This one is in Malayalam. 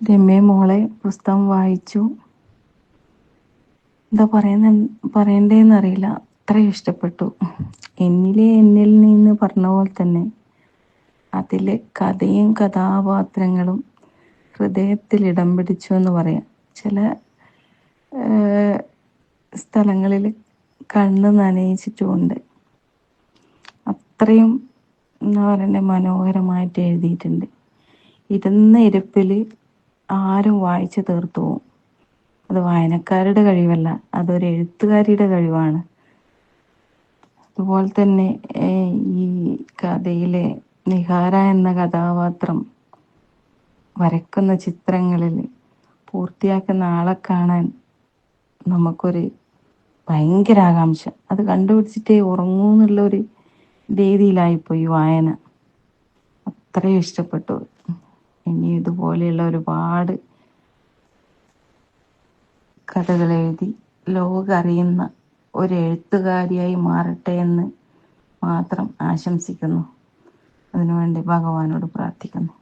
രമ്യ മോളെ പുസ്തകം വായിച്ചു. എന്താ പറയണ്ടേന്നറിയില്ല, അത്രയും ഇഷ്ടപ്പെട്ടു. എന്നിൽ നിന്ന് പറഞ്ഞ പോലെ തന്നെ അതിലെ കഥയും കഥാപാത്രങ്ങളും ഹൃദയത്തിൽ ഇടം പിടിച്ചു എന്ന് പറയാം. ചില സ്ഥലങ്ങളിൽ കണ്ണ് നനയിച്ചിട്ടുമുണ്ട്. അത്രയും എന്താ പറയണ്ടേ, മനോഹരമായിട്ട് എഴുതിയിട്ടുണ്ട്. ഇരുന്ന ഇരിപ്പിൽ ആരും വായിച്ചു തീർത്തു പോകും. അത് വായനക്കാരുടെ കഴിവല്ല, അതൊരു എഴുത്തുകാരിയുടെ കഴിവാണ്. അതുപോലെ തന്നെ ഈ കഥയിലെ നിഹാര എന്ന കഥാപാത്രം വരക്കുന്ന ചിത്രങ്ങളിൽ പൂർത്തിയാക്കുന്ന ആളെ കാണാൻ നമുക്കൊരു ഭയങ്കര ആകാംക്ഷ. അത് കണ്ടുപിടിച്ചിട്ടേ ഉറങ്ങൂ എന്നുള്ളൊരു രീതിയിലായിപ്പോയി വായന. അത്രയും ഇഷ്ടപ്പെട്ടു. ഇനി ഇതുപോലെയുള്ള ഒരുപാട് കഥകൾ എഴുതി ലോകം അറിയുന്ന ഒരു എഴുത്തുകാരിയായി മാറട്ടെ എന്ന് മാത്രം ആശംസിക്കുന്നു. അതിനുവേണ്ടി ഭഗവാനോട് പ്രാർത്ഥിക്കുന്നു.